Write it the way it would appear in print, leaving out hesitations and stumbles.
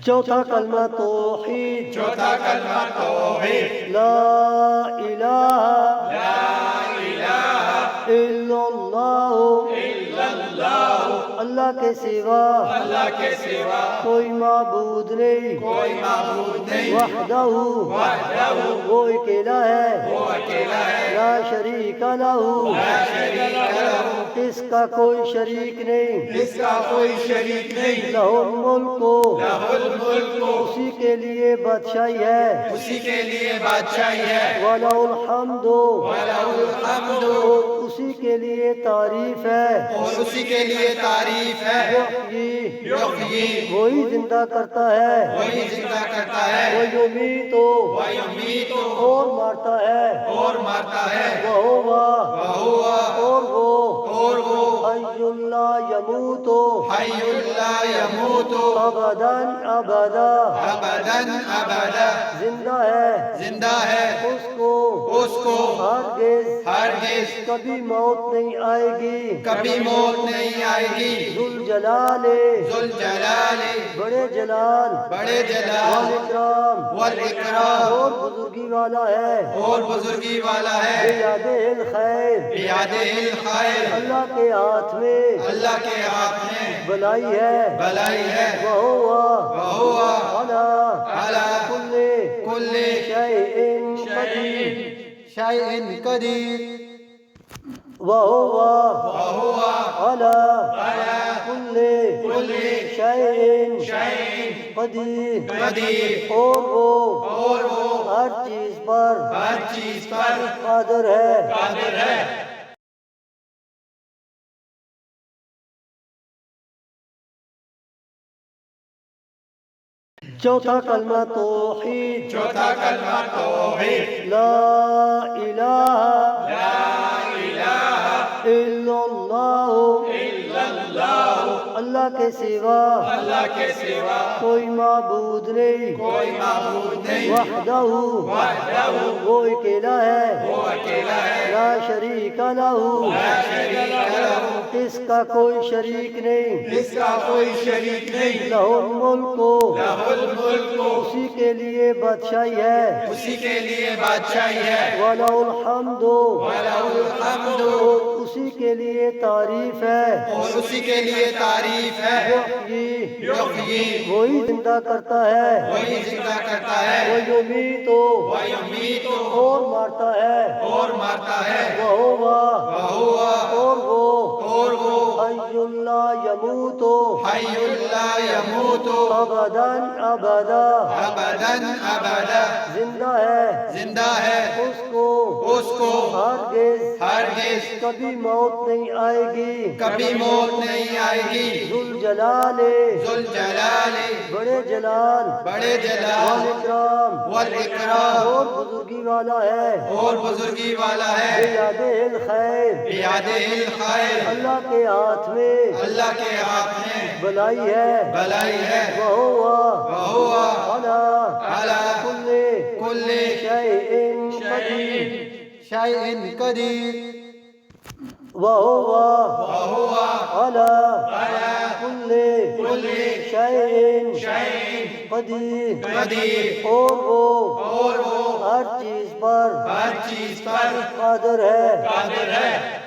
چوتھا کلمہ توحید، چوتھا کلمہ توحید، لا الہ الا اللہ، اللہ کے سوا اللہ کے سوا کوئی معبود نہیں، کوئی معبود نہیں، وحدہ وحدہ وہ اکیلا ہے، وہ اکیلا ہے، لا شریک لہ لا شریک لہ، اس کا کوئی شریک نہیں، اس کا کوئی شریک نہیں، لہ الملک لہ الملک، اسی کے لیے بادشاہی ہے، اسی کے لیے بادشاہی ہے، وَلَهُ الْحَمْدُ وَلَهُ الْحَمْدُ، اسی کے لیے تعریف ہے، اور اسی کے لیے تعریف ہے، یحیی، وہی زندہ کرتا ہے، وہی زندہ کرتا ہے، وَيُمِیتُ وَیُمِیتُ، اور مارتا ہے، اور مارتا ہے، وَهُوَ وَهُوَ، اور وہ اور وہ حی لا یموت حی لا یموت ابدا ابدا، ابدا، زندہ ہے، زندہ ہے، اس کو ہرگز کبھی موت نہیں آئے گی، کبھی موت نہیں آئے گی، ذوالجلال ذوالجلال، بڑے جلال بڑے جلال، والاکرام والاکرام، اور بزرگی والا ہے، اور بزرگی والا ہے، بیادہ الخیر بیادہ الخیر، اللہ کے ہاتھ میں اللہ کے ہاتھ میں بلائی ہے، بلائی ہے، وَهُوَ علی عَلَى کل شَيْءٍ قدیر، شیء قدیر، وَهُوَ عَلَى كل شَيْءٍ قدیر، اور وہ ہر چیز پر قادر ہے۔ قادر ہے۔ چوتھا کلمہ توحید، چوتھا کلمہ توحید، لا الہ الا اللہ، اللہ کے سوا اللہ کے سوا کوئی معبود نہیں، کوئی معبود نہیں، وحدہ وحدہ وہ اکیلا ہے، وہ اکیلا ہے، لا شریک لہ لا شریک لہ، اس کا کوئی شریک نہیں، اس کا کوئی شریک نہیں، لہ الملک لہ الملک، اسی کے لیے بادشاہی ہے، اسی کے لیے بادشاہی ہے، وَلَهُ الْحَمْدُ وَلَهُ الْحَمْدُ، اسی کے لیے تعریف ہے، اور اسی کے لیے تعریف ہے، یحیی، وہی زندہ کرتا ہے، وہی زندہ کرتا ہے، وَيُمِیتُ وَیُمِیتُ، اور مارتا ہے، اور مارتا ہے، وَهُوَ اور وہ حی لا یموت حی لا یموت ابدا ابدا، ابدا، زندہ ہے، زندہ ہے، اس کو ہرگز کبھی موت نہیں آئے گی، کبھی موت نہیں آئے گی، ذوالجلال ذوالجلال، بڑے جلال بڑے جلال، والاکرام، اور بزرگی والا ہے، اور بزرگی والا ہے، بیادہ الخیر بیادہ الخیر، اللہ کے ہاتھ میں اللہ کے ہاتھ میں بلائی ہے، بلائی ہے، وَهُوَ عَلَى کل شَيْءٍ قدیر، شیء قدیر، وَهُوَ عَلَى كل شَيْءٍ قدیر، اور وہ ہر چیز پر قادر قادر ہے۔ ہے۔